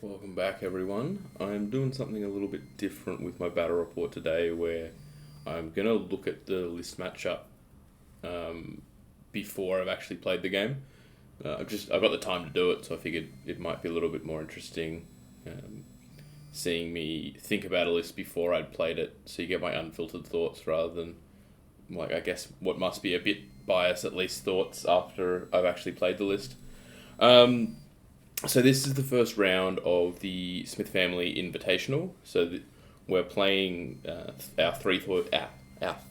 Welcome back, everyone. I'm doing something a little bit different with my battle report today, where I'm going to look at the list matchup before I've actually played the game. I've got the time to do it, so I figured it might be a little bit more interesting seeing me think about a list before I'd played it, so you get my unfiltered thoughts rather than, I guess, what must be a bit biased, at least, thoughts after I've actually played the list. So this is the first round of the SmithF Family Invitational. So we're playing our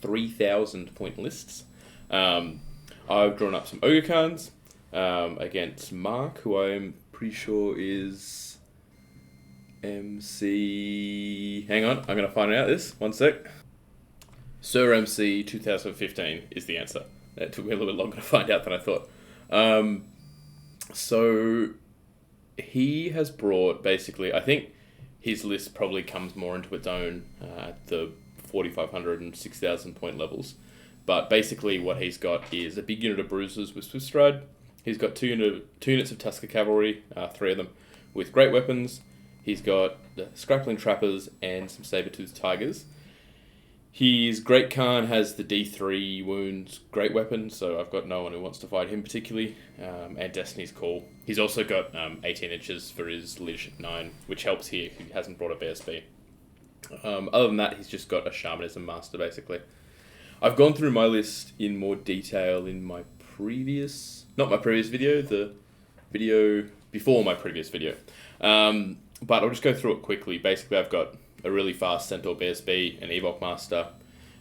3,000 point lists. I've drawn up some Ogre Khans against Mark, who I'm pretty sure is MC... Hang on, I'm going to find out this. One sec. Sir MC 2015 is the answer. That took me a little bit longer to find out than I thought. So he has brought, basically, I think his list probably comes more into its own at the 4,500 and 6,000 point levels. But basically what he's got is a big unit of bruisers with Swift Stride. He's got two units of Tusker Cavalry, three of them, with great weapons. He's got the Scrappling Trappers and some Saber-Toothed Tigers. His Great Khan has the D3 wounds great weapon, so I've got no one who wants to fight him particularly, and Destiny's Call. He's also got 18 inches for his Leadership 9, which helps here if he hasn't brought a BSB. Other than that, he's just got a Shamanism Master, basically. I've gone through my list in more detail in my previous... Not my previous video, the video before my previous video. But I'll just go through it quickly. Basically, I've got a really fast Centaur BSB, an Evoc Master,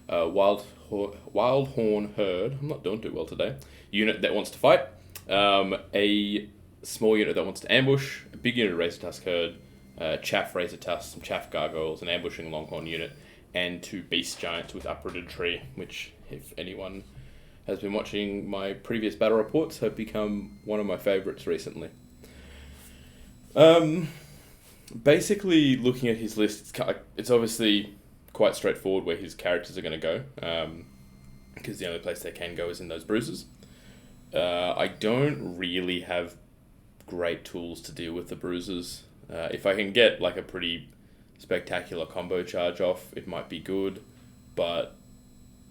Wildhorn Herd, I'm not doing too well today, unit that wants to fight, a small unit that wants to ambush, a big unit of Razortusk Herd, Chaff Razortusk, some Chaff Gargoyles, an ambushing Longhorn unit, and two Beast Giants with Uprooted Tree, which, if anyone has been watching my previous battle reports, have become one of my favourites recently. Basically, looking at his list, it's obviously quite straightforward where his characters are going to go, because the only place they can go is in those bruises. I don't really have great tools to deal with the bruises. If I can get like a pretty spectacular combo charge off, it might be good, but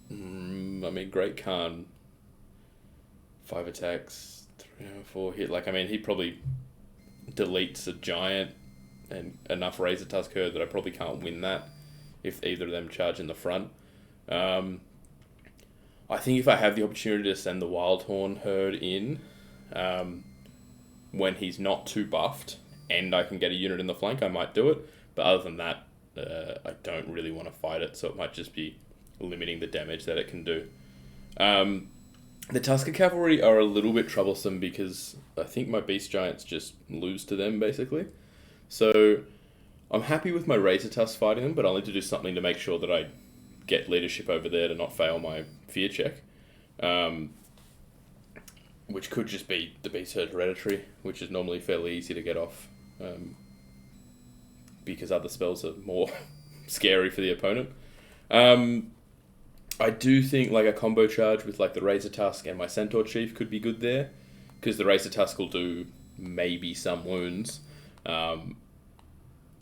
Great Khan, 5 attacks, 4 hit, he probably deletes a giant and enough Razortusk Herd that I probably can't win that if either of them charge in the front. I think if I have the opportunity to send the Wildhorn Herd in when he's not too buffed and I can get a unit in the flank, I might do it. But other than that, I don't really want to fight it, so it might just be limiting the damage that it can do. The Tusker Cavalry are a little bit troublesome because I think my Beast Giants just lose to them, basically. So I'm happy with my Razortusk fighting them, but I'll need to do something to make sure that I get leadership over there to not fail my fear check. Which could just be the Beast Herd Hereditary, which is normally fairly easy to get off. Because other spells are more scary for the opponent. I do think a combo charge with the Razortusk and my Centaur Chief could be good there, because the Razortusk will do maybe some wounds.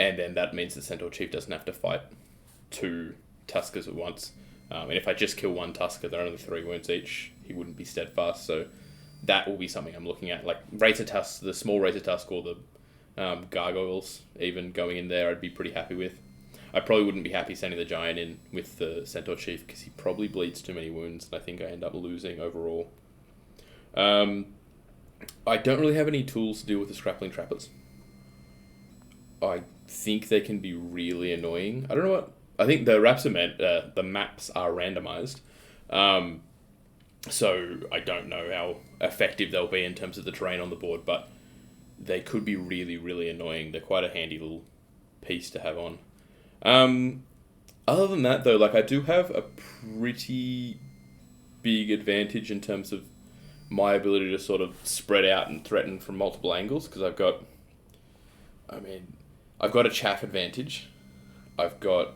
And then that means the Centaur Chief doesn't have to fight 2 Tuskers at once. And if I just kill 1 Tusker, they're only 3 wounds each, he wouldn't be steadfast. So that will be something I'm looking at. Razortusk, the small Razortusk or the Gargoyles even going in there, I'd be pretty happy with. I probably wouldn't be happy sending the Giant in with the Centaur Chief because he probably bleeds too many wounds and I think I end up losing overall. I don't really have any tools to deal with the Scrappling Trappers. I think they can be really annoying. I don't know what... I think the maps are randomized. So I don't know how effective they'll be in terms of the terrain on the board, but they could be really, really annoying. They're quite a handy little piece to have on. Other than that, though, I do have a pretty big advantage in terms of my ability to sort of spread out and threaten from multiple angles, because I've got a chaff advantage. I've got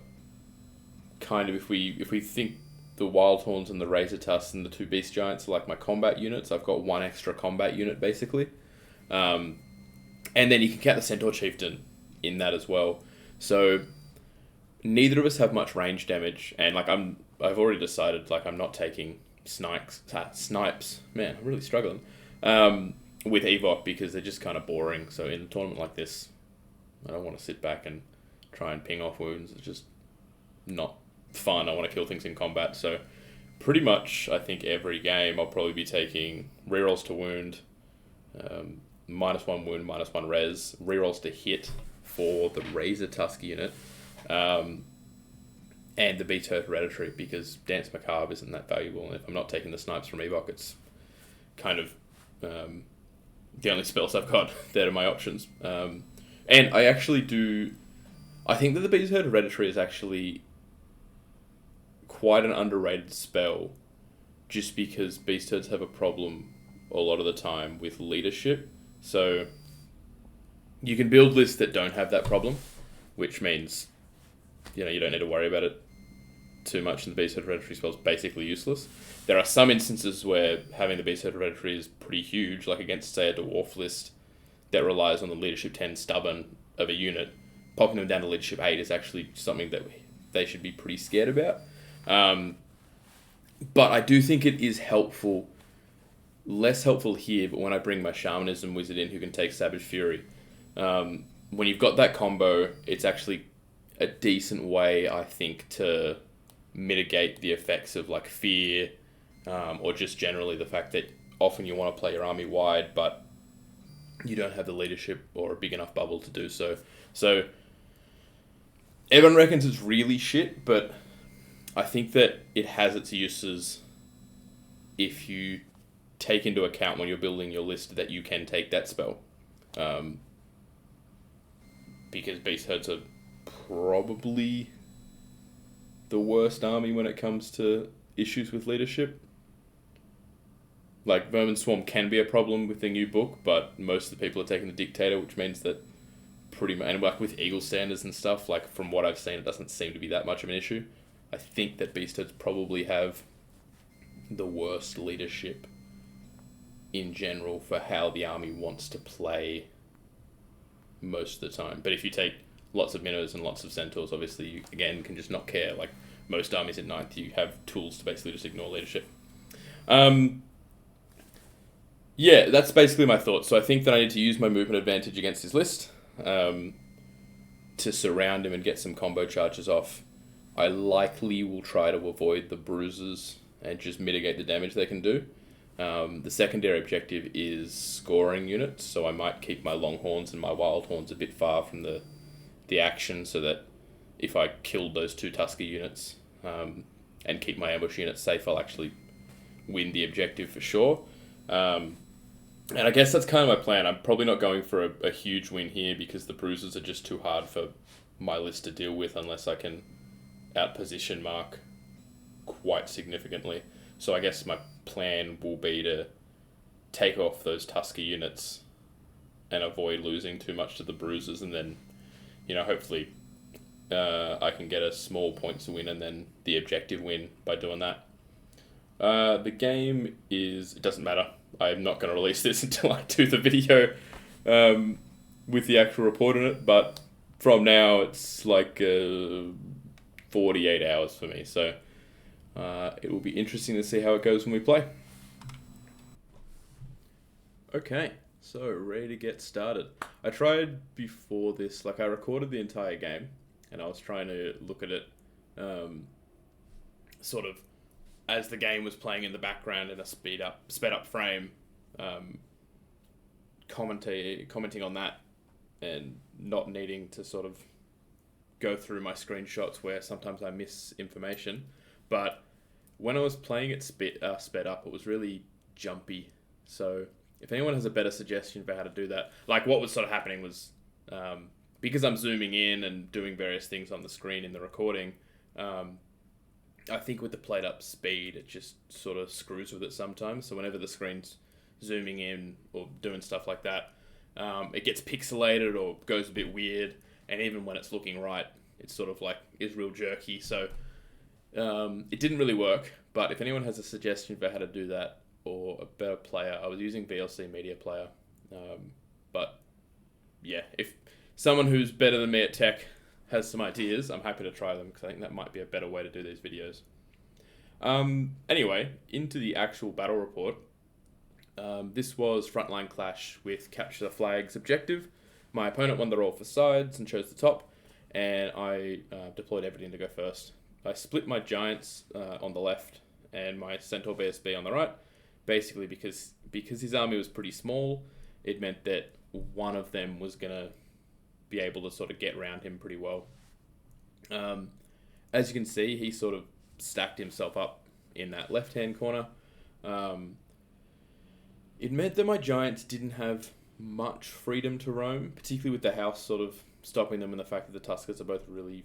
if we think the Wildhorns and the Razortusks and the 2 Beast Giants are my combat units, I've got 1 extra combat unit basically. And then you can count the Centaur Chieftain in that as well. So neither of us have much range damage, and like I've already decided like I'm not taking snipes. Man, I'm really struggling with Evoc because they're just kind of boring. So in a tournament like this, I don't want to sit back and try and ping off wounds. It's just not fun. I want to kill things in combat. So pretty much, I think every game I'll probably be taking rerolls to wound, -1 wound, -1 res, rerolls to hit for the Razortusk unit, and the Beast Herd Hereditary, because Dance Macabre isn't that valuable, and if I'm not taking the snipes from Evoc, it's kind of the only spells I've got that are my options. And I actually I think that the Beast Herd Hereditary is actually quite an underrated spell, just because Beast Herds have a problem a lot of the time with leadership. So you can build lists that don't have that problem, which means you don't need to worry about it too much, and the Beast Herd Hereditary spell is basically useless. There are some instances where having the Beast Herd Hereditary is pretty huge, like against, say, a Dwarf list that relies on the Leadership 10 stubborn of a unit. Popping them down to Leadership 8 is actually something that they should be pretty scared about. But I do think it is helpful, less helpful here, but when I bring my Shamanism wizard in who can take Savage Fury, when you've got that combo, it's actually a decent way, I think, to mitigate the effects of like fear, or just generally the fact that often you want to play your army wide, but you don't have the leadership or a big enough bubble to do so. So everyone reckons it's really shit, but I think that it has its uses if you take into account when you're building your list that you can take that spell. Because Beast Herds are probably the worst army when it comes to issues with leadership. Like, Vermin Swarm can be a problem with the new book, but most of the people are taking the Dictator, which means that pretty much, and like with Eagle Standards and stuff, like from what I've seen, it doesn't seem to be that much of an issue. I think that Beast Herds probably have the worst leadership in general for how the army wants to play most of the time. But if you take lots of minnows and lots of centaurs, obviously you, again, can just not care. Like most armies at 9th, you have tools to basically just ignore leadership. Yeah, that's basically my thoughts. So I think that I need to use my movement advantage against his list to surround him and get some combo charges off. I likely will try to avoid the bruises and just mitigate the damage they can do. The secondary objective is scoring units, so I might keep my Longhorns and my Wildhorns a bit far from the action, so that if I killed those 2 Tusker units and keep my ambush units safe, I'll actually win the objective for sure. And I guess that's kind of my plan. I'm probably not going for a huge win here because the bruises are just too hard for my list to deal with unless I can outposition Mark quite significantly. So I guess my plan will be to take off those Tusker units and avoid losing too much to the bruises, and then, hopefully I can get a small points win and then the objective win by doing that. The game it doesn't matter. I'm not going to release this until I do the video with the actual report on it, but from now it's like 48 hours for me, so it will be interesting to see how it goes when we play. Okay, so ready to get started. I tried before this, I recorded the entire game, and I was trying to look at it sort of as the game was playing in the background in a sped up frame, commenting on that, and not needing to sort of go through my screenshots where sometimes I miss information. But when I was playing it sped up, it was really jumpy. So if anyone has a better suggestion for how to do that, like what was sort of happening was, because I'm zooming in and doing various things on the screen in the recording, I think with the played up speed, it just sort of screws with it sometimes. So whenever the screen's zooming in or doing stuff like that, it gets pixelated or goes a bit weird. And even when it's looking right, it's sort of is real jerky. So it didn't really work. But if anyone has a suggestion for how to do that or a better player, I was using VLC Media Player. But yeah, if someone who's better than me at tech has some ideas, I'm happy to try them because I think that might be a better way to do these videos. Anyway, into the actual battle report. This was Frontline Clash with Capture the Flag's objective. My opponent won the roll for sides and chose the top, and I deployed everything to go first. I split my Giants on the left and my Centaur BSB on the right, basically because his army was pretty small. It meant that one of them was going to be able to sort of get around him pretty well. As you can see, he sort of stacked himself up in that left-hand corner. It meant that my Giants didn't have much freedom to roam, particularly with the house sort of stopping them and the fact that the Tuskers are both really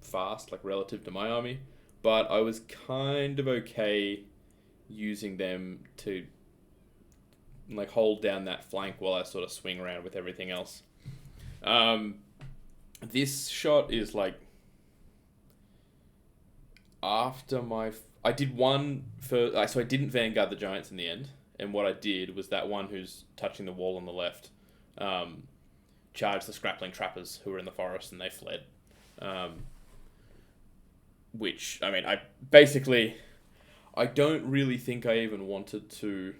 fast, like relative to my army. But I was kind of okay using them to like hold down that flank while I sort of swing around with everything else. This shot is like after I did one for so I didn't vanguard the Giants in the end, and what I did was that one who's touching the wall on the left charged the Scrappling Trappers who were in the forest, and they fled. Which, I mean, I don't really think I even wanted to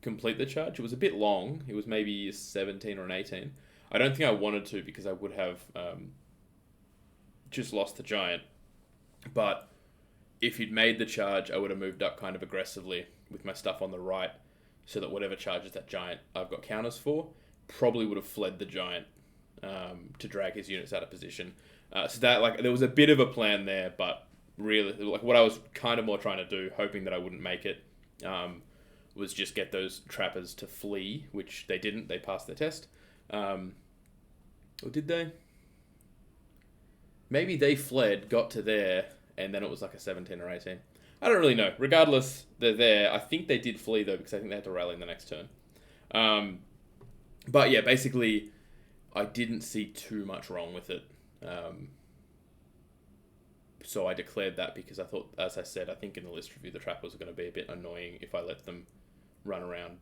complete the charge. It was a bit long. It was maybe 17 or an 18. I don't think I wanted to because I would have just lost the Giant. But if he'd made the charge, I would have moved up kind of aggressively with my stuff on the right so that whatever charges that Giant I've got counters for probably would have fled the Giant to drag his units out of position. So that, like, there was a bit of a plan there, but really, like, what I was kind of more trying to do, hoping that I wouldn't make it, was just get those trappers to flee, which they didn't. They passed their test. Or did they? Maybe they fled, got to there, and then it was like a 17 or 18. I don't really know. Regardless, they're there. I think they did flee, though, because I think they had to rally in the next turn. But yeah, basically, I didn't see too much wrong with it. So I declared that because I thought, as I said, I think in the list review, the trappers were going to be a bit annoying if I let them run around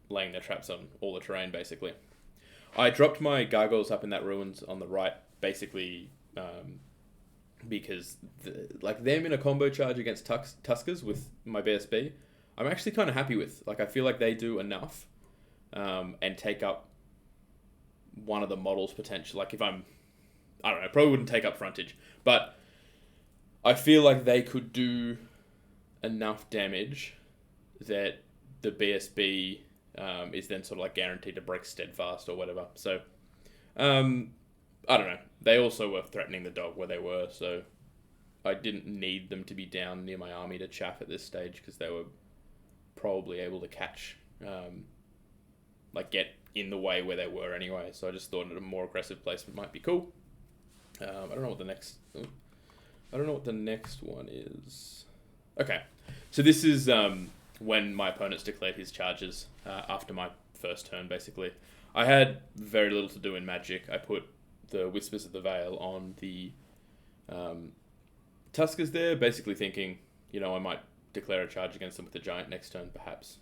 laying their traps on all the terrain, basically. I dropped my Gargoyles up in that ruins on the right, basically because them in a combo charge against Tuskers with my BSB, I'm actually kind of happy with. Like, I feel like they do enough and take up one of the models potential. Like, if I don't know, probably wouldn't take up frontage, but I feel like they could do enough damage that the BSB is then sort of like guaranteed to break steadfast or whatever. So, I don't know. They also were threatening the dog where they were, so I didn't need them to be down near my army to chaff at this stage because they were probably able to catch, get in the way where they were anyway. So I just thought a more aggressive placement might be cool. I don't know what the next one is. Okay, so this is when my opponent's declared his charges after my first turn, basically. I had very little to do in Magic. I put the Whispers of the Veil on the Tuskers there, basically thinking, I might declare a charge against them with the Giant next turn, perhaps.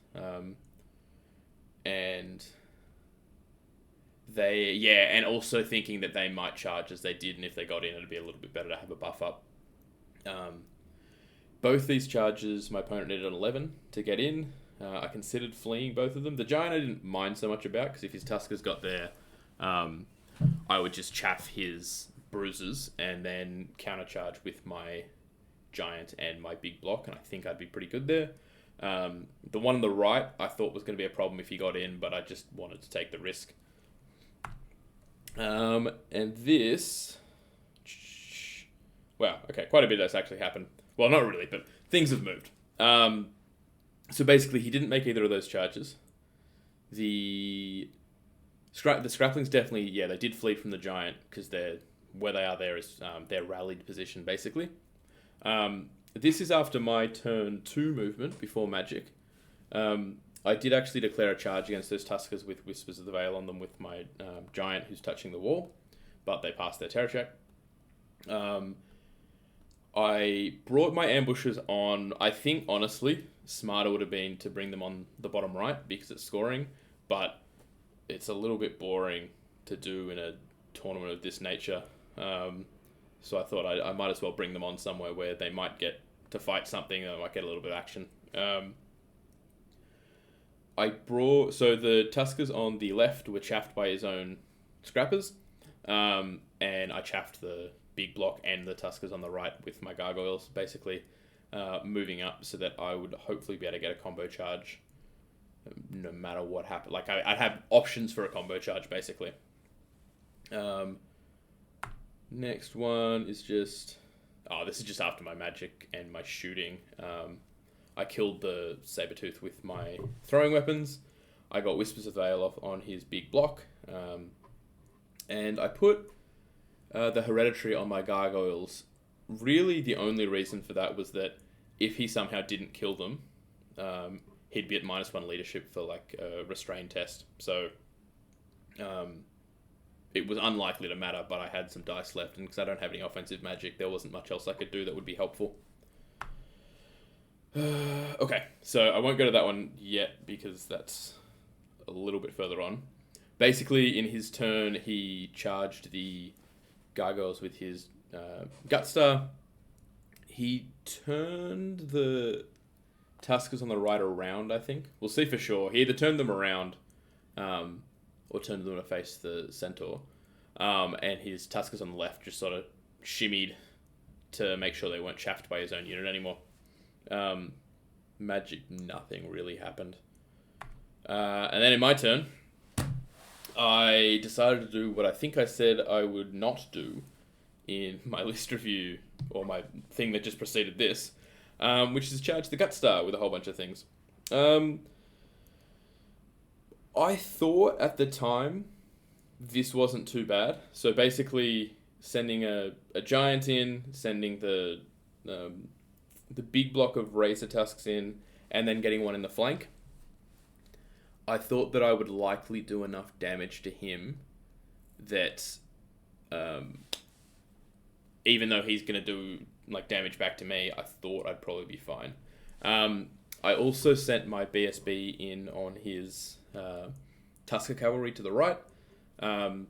And and also thinking that they might charge as they did, and if they got in, it'd be a little bit better to have a buff up. Both these charges, my opponent needed an 11 to get in. I considered fleeing both of them. The Giant I didn't mind so much about, because if his Tuskers got there, I would just chaff his bruises and then countercharge with my Giant and my big block, and I think I'd be pretty good there. The one on the right I thought was going to be a problem if he got in, but I just wanted to take the risk. And this... Wow, okay, quite a bit has actually happened. Well, not really, but things have moved. So basically, he didn't make either of those charges. The Scrapplings definitely, they did flee from the Giant, because where they are there is their rallied position, basically. This is after my turn 2 movement, before Magic. I did actually declare a charge against those Tuskers with Whispers of the Veil on them with my Giant who's touching the wall, but they passed their terror check. I brought my ambushes on. I think, honestly, smarter would have been to bring them on the bottom right because it's scoring, but it's a little bit boring to do in a tournament of this nature. So I thought I might as well bring them on somewhere where they might get to fight something, and I might get a little bit of action. So the Tuskers on the left were chaffed by his own scrappers, and I chaffed the big block and the Tuskers on the right with my Gargoyles, basically moving up so that I would hopefully be able to get a combo charge no matter what happened. Like, I'd have options for a combo charge, basically. Next one is just... Oh, this is just after my magic and my shooting. I killed the Sabertooth with my throwing weapons. I got Whispers of the Veil off on his big block. And I put the Hereditary on my Gargoyles. Really, the only reason for that was that if he somehow didn't kill them, he'd be at -1 leadership for like a restrain test. So it was unlikely to matter, but I had some dice left, and because I don't have any offensive magic, there wasn't much else I could do that would be helpful. Okay, so I won't go to that one yet because that's a little bit further on. Basically, in his turn, he charged the Gargoyles with his Gutstar. He turned the Tuskers on the right around, I think. We'll see for sure. He either turned them around or turned them to face the Centaur. And his Tuskers on the left just sort of shimmied to make sure they weren't chaffed by his own unit anymore. Magic, nothing really happened. And then in my turn, I decided to do what I think I said I would not do in my list review, or my thing that just preceded this, which is charge the Gutstar with a whole bunch of things. I thought at the time this wasn't too bad. So basically sending a giant in, sending the big block of Razortusks in, and then getting one in the flank. I thought that I would likely do enough damage to him that even though he's going to do like damage back to me, I thought I'd probably be fine. I also sent my BSB in on his Tusker Cavalry to the right. And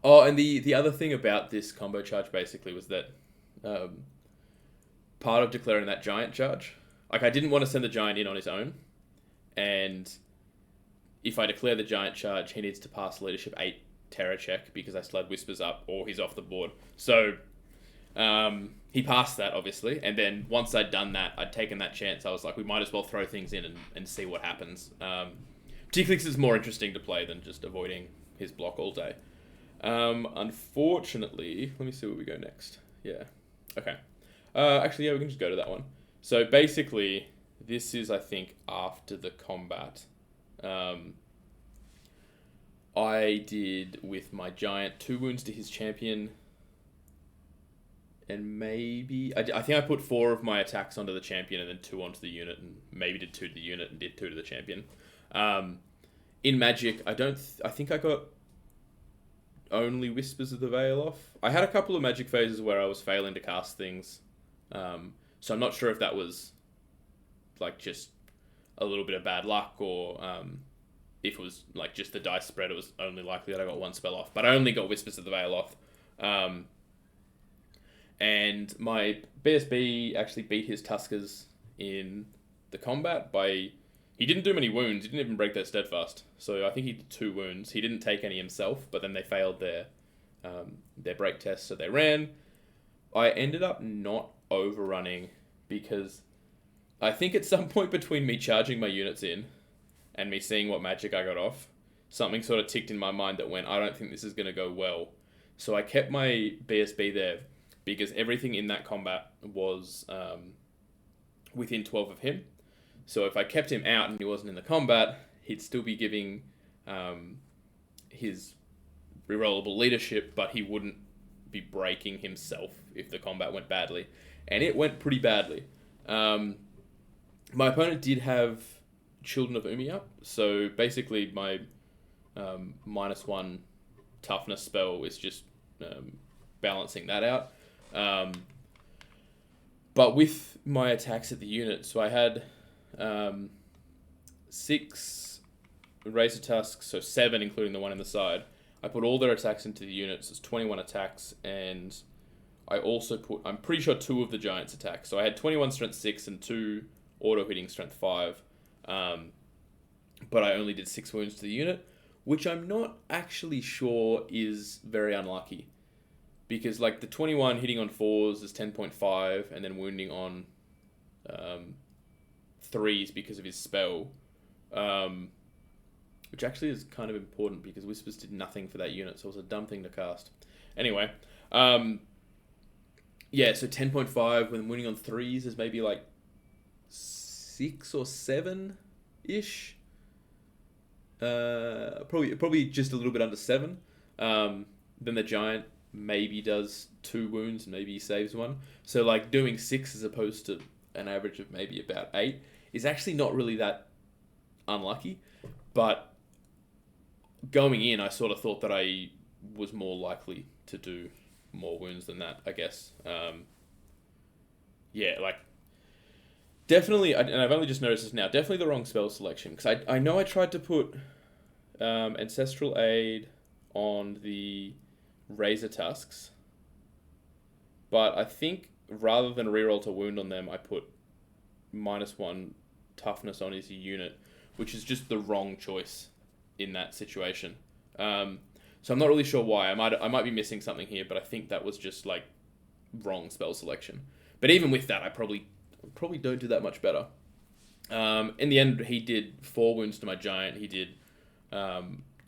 the other thing about this combo charge basically was that part of declaring that giant charge, like I didn't want to send the giant in on his own, and if I declare the giant charge, he needs to pass leadership 8 terror check because I still had Whispers up, or he's off the board. So he passed that, obviously, and then once I'd done that, I'd taken that chance. I was like, we might as well throw things in and see what happens. Particularly because it's more interesting to play than just avoiding his block all day. Unfortunately, let me see where we go next. Yeah. Okay. Actually, yeah, we can just go to that one. So basically, this is, I think, after the combat. I did, with my giant, 2 wounds to his champion. And maybe... I think I put 4 of my attacks onto the champion and then 2 onto the unit, and maybe did 2 to the unit and did 2 to the champion. In Magic, I think I got only Whispers of the Veil off. I had a couple of Magic phases where I was failing to cast things. So I'm not sure if that was like just a little bit of bad luck, or if it was like just the dice spread, it was only likely that I got 1 spell off. But I only got Whispers of the Veil off. And my BSB actually beat his Tuskers in the combat by... He didn't do many wounds. He didn't even break their steadfast. So I think he did 2 wounds. He didn't take any himself, but then they failed their break test, so they ran. I ended up not overrunning because I think at some point between me charging my units in and me seeing what magic I got off, something sort of ticked in my mind that went, I don't think this is going to go well. So I kept my BSB there because everything in that combat was within 12 of him. So if I kept him out and he wasn't in the combat, he'd still be giving his rerollable leadership, but he wouldn't be breaking himself if the combat went badly. And it went pretty badly. My opponent did have Children of Umi up, so basically my -1 toughness spell is just balancing that out. But with my attacks at the unit, so I had 6 Razortusk, so 7 including the one in the side. I put all their attacks into the units. It's 21 attacks, and I also put, I'm pretty sure, 2 of the Giants' attacks. So I had 21 strength 6 and 2 auto-hitting strength 5. But I only did 6 wounds to the unit, which I'm not actually sure is very unlucky. Because like the 21 hitting on 4s is 10.5, and then wounding on 3s because of his spell. Which actually is kind of important because Whispers did nothing for that unit, so it was a dumb thing to cast. Anyway, yeah, so 10.5 when winning on 3s is maybe like 6 or 7-ish. Probably just a little bit under 7. Then the Giant maybe does 2 wounds and maybe he saves 1. So like doing 6 as opposed to an average of maybe about 8 is actually not really that unlucky. But going in, I sort of thought that I was more likely to do more wounds than that, I guess. Yeah, like, definitely, and I've only just noticed this now, definitely the wrong spell selection. Because I know I tried to put Ancestral Aid on the Razortusks, but I think rather than reroll to wound on them, I put -1 toughness on his unit, which is just the wrong choice in that situation. So I'm not really sure why. I might be missing something here, but I think that was just like wrong spell selection. But even with that, I probably don't do that much better. In the end, he did 4 wounds to my Giant. He did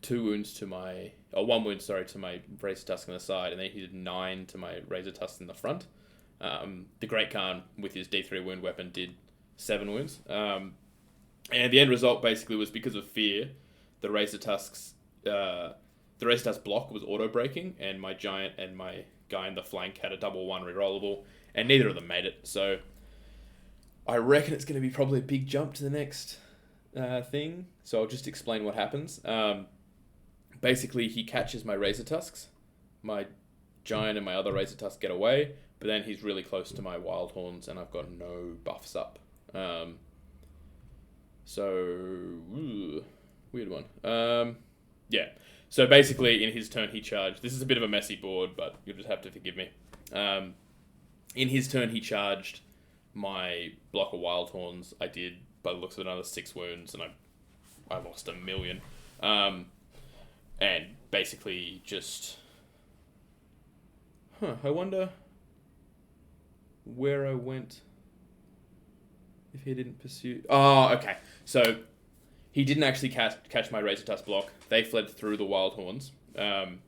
2 wounds to my... Oh, 1 wound, sorry, to my Razortusk on the side, and then he did 9 to my Razortusk in the front. The Great Khan, with his D3 wound weapon, did 7 wounds. And the end result basically was because of fear. The Razortusk block was auto-breaking, and my Giant and my guy in the flank had a double 1 rerollable, and neither of them made it. So I reckon it's going to be probably a big jump to the next thing. So I'll just explain what happens. Basically, he catches my Razortusks. My Giant and my other Razortusk get away, but then he's really close to my Wildhorns, and I've got no buffs up. Weird one. Yeah. So basically, in his turn, he charged. This is a bit of a messy board, but you'll just have to forgive me. In his turn, he charged my block of Wildhorns. I did, by the looks of it, another 6 wounds, and I lost 1 million. And basically just... I wonder where I went if he didn't pursue... Oh, okay. So he didn't actually catch my Razortusk block. They fled through the Wildhorns. The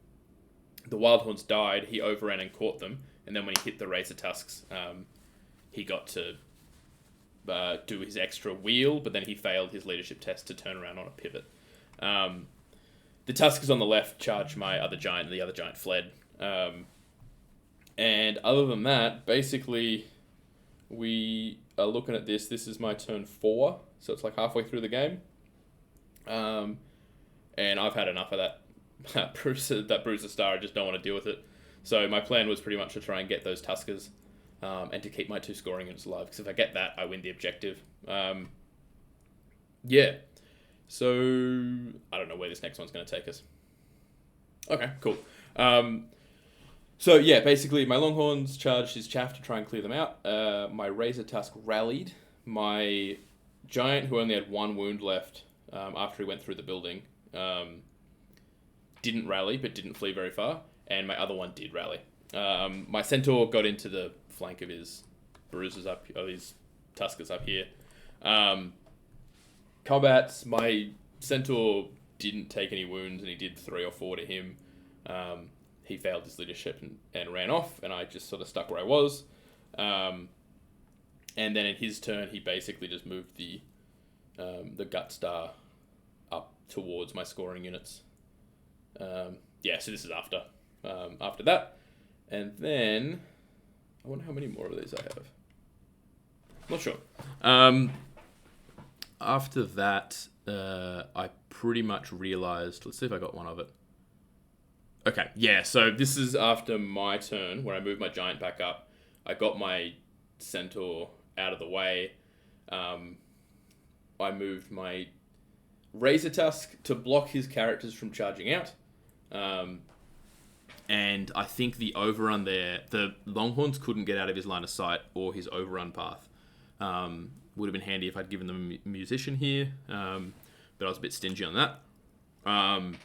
Wildhorns died. He overran and caught them. And then when he hit the Razortusks, he got to do his extra wheel, but then he failed his leadership test to turn around on a pivot. The Tuskers on the left charged my other Giant, and the other Giant fled. And other than that, basically, we are looking at this. This is my turn 4, so it's like halfway through the game. And I've had enough of that Bruiser Star. I just don't want to deal with it. So my plan was pretty much to try and get those Tuskers, and to keep my 2 scoring units alive. Because if I get that, I win the objective. Yeah. So I don't know where this next one's going to take us. Okay, cool. So yeah, basically my Longhorns charged his chaff to try and clear them out. My Razortusk rallied. My Giant, who only had 1 wound left after he went through the building, didn't rally, but didn't flee very far. And my other one did rally. My Centaur got into the flank of his bruisers his Tuskers up here. Combats, my Centaur didn't take any wounds, and he did 3 or 4 to him. He failed his leadership and ran off, and I just sort of stuck where I was. And then in his turn, he basically just moved the Gut Star up towards my scoring units. Yeah, so this is after that. And then, I wonder how many more of these I have. Not sure. After that, I pretty much realized... Let's see if I got one of it. Okay, yeah, so this is after my turn, where I moved my Giant back up. I got my Centaur out of the way. I moved my Razortusk to block his characters from charging out. And I think the overrun there, the Longhorns couldn't get out of his line of sight or his overrun path. Would have been handy if I'd given them a musician here, but I was a bit stingy on that. And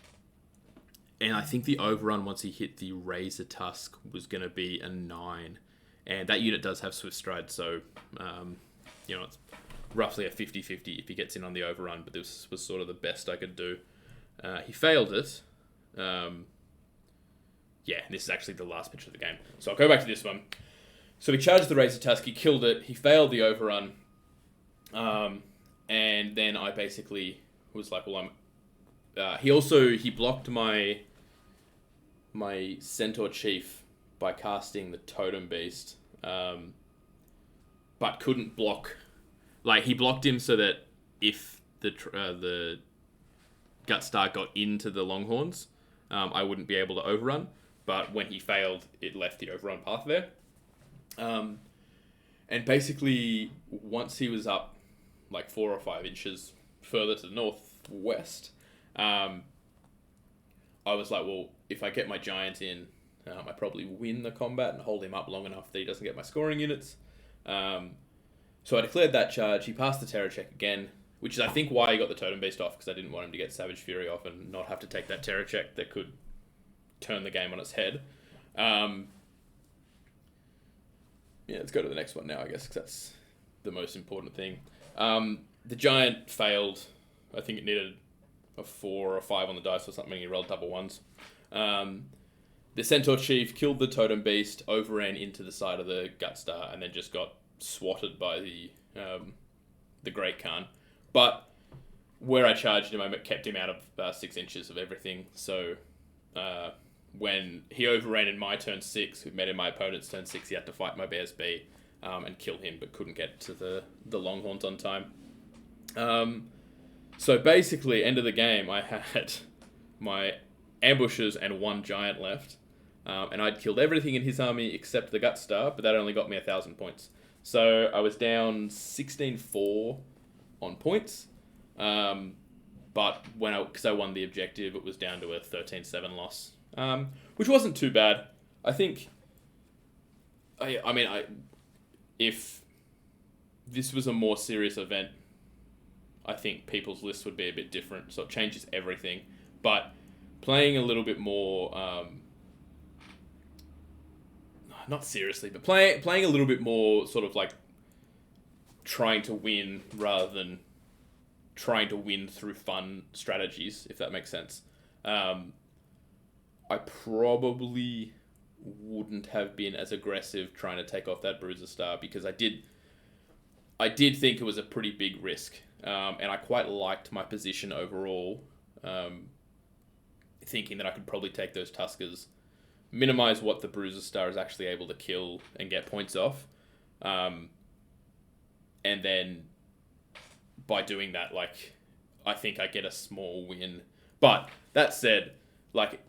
I think the overrun once he hit the Razortusk was going to be a 9. And that unit does have Swift Stride, so it's roughly a 50-50 if he gets in on the overrun, but this was sort of the best I could do. He failed it. This is actually the last picture of the game. So I'll go back to this one. So he charged the Razortusk, he killed it, he failed the overrun, and then I basically was like, well, he blocked my Centaur Chief by casting the Totem Beast, but couldn't block. Like, he blocked him so that if the Gutstar got into the Longhorns, I wouldn't be able to overrun. But when he failed, it left the overrun path there. And basically, once he was up like 4 or 5 inches further to the northwest, I was like, well, if I get my giant in, I probably win the combat and hold him up long enough that he doesn't get my scoring units. So I declared that charge. He passed the terror check again, which is, I think, why he got the Totem Beast off, because I didn't want him to get Savage Fury off and not have to take that terror check that could turn the game on its head. Let's go to the next one now, I guess, because that's the most important thing. The giant failed. I think it needed a 4 or a 5 on the dice or something. He rolled double ones. The Centaur Chief killed the Totem Beast, overran into the side of the Gutstar, and then just got swatted by the Great Khan. But where I charged him, I kept him out of 6 inches of everything. So when he overran in my turn 6, who met in my opponent's turn 6, he had to fight my BSB and kill him, but couldn't get to the Longhorns on time. So basically, end of the game, I had my ambushes and 1 giant left. And I'd killed everything in his army except the Gutstar, but that only got me 1,000 points. So I was down 16-4 on points. But because I won the objective, it was down to a 13-7 loss, which wasn't too bad. I think, if this was a more serious event, I think people's lists would be a bit different. So it changes everything. But playing a little bit more, not seriously, but playing a little bit more sort of like trying to win rather than trying to win through fun strategies, if that makes sense. I probably wouldn't have been as aggressive trying to take off that Bruiser Star, because I did think it was a pretty big risk, and I quite liked my position overall, thinking that I could probably take those Tuskers, minimize what the Bruiser Star is actually able to kill and get points off, and then by doing that, like, I think I get a small win. But that said, like,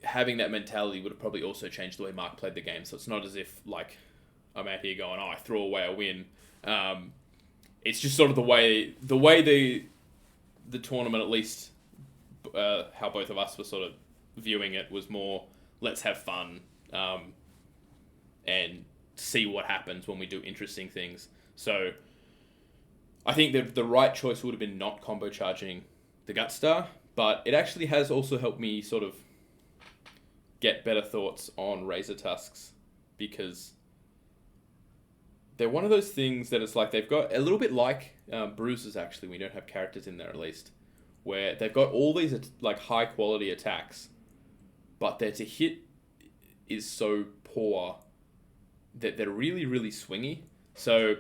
having that mentality would have probably also changed the way Mark played the game. So it's not as if, like, I'm out here going, I threw away a win. It's just sort of the way the tournament, at least how both of us were sort of viewing it, was more, let's have fun and see what happens when we do interesting things. So I think that the right choice would have been not combo charging the Gutstar, but it actually has also helped me sort of get better thoughts on Razortusks, because they're one of those things that it's like they've got a little bit like Bruisers, actually. We don't have characters in there, at least, where they've got all these like high quality attacks, but their to hit is so poor that they're really, really swingy. So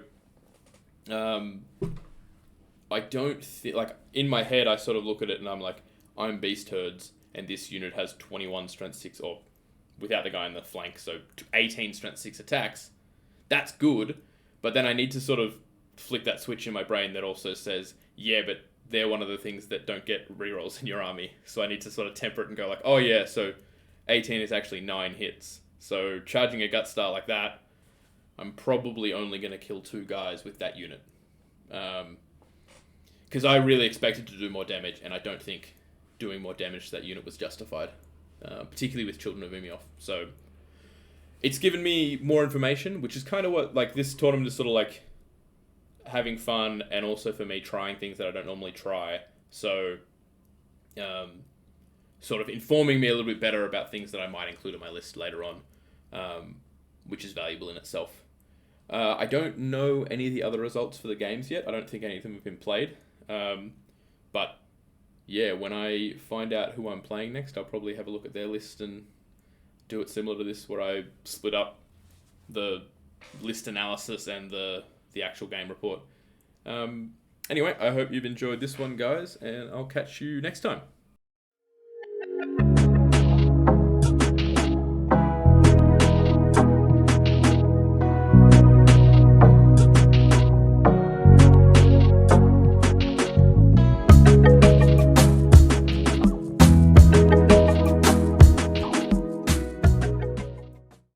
I don't think, like, in my head, I sort of look at it and I'm like, I'm Beast Herds, and this unit has 21 Strength 6, or without the guy in the flank, so 18 Strength 6 attacks. That's good, but then I need to sort of flick that switch in my brain that also says, yeah, but they're one of the things that don't get rerolls in your army. So I need to sort of temper it and go like, oh yeah, so 18 is actually 9 hits. So charging a Gutstar like that, I'm probably only going to kill 2 guys with that unit. Because because I really expected to do more damage, and I don't think doing more damage to that unit was justified, particularly with Children of Umioth. So it's given me more information, which is kind of what, like, this tournament is sort of like having fun, and also for me trying things that I don't normally try. So sort of informing me a little bit better about things that I might include on my list later on, which is valuable in itself. I don't know any of the other results for the games yet. I don't think any of them have been played. But yeah, when I find out who I'm playing next, I'll probably have a look at their list and do it similar to this, where I split up the list analysis and the actual game report. Anyway, I hope you've enjoyed this one, guys, and I'll catch you next time.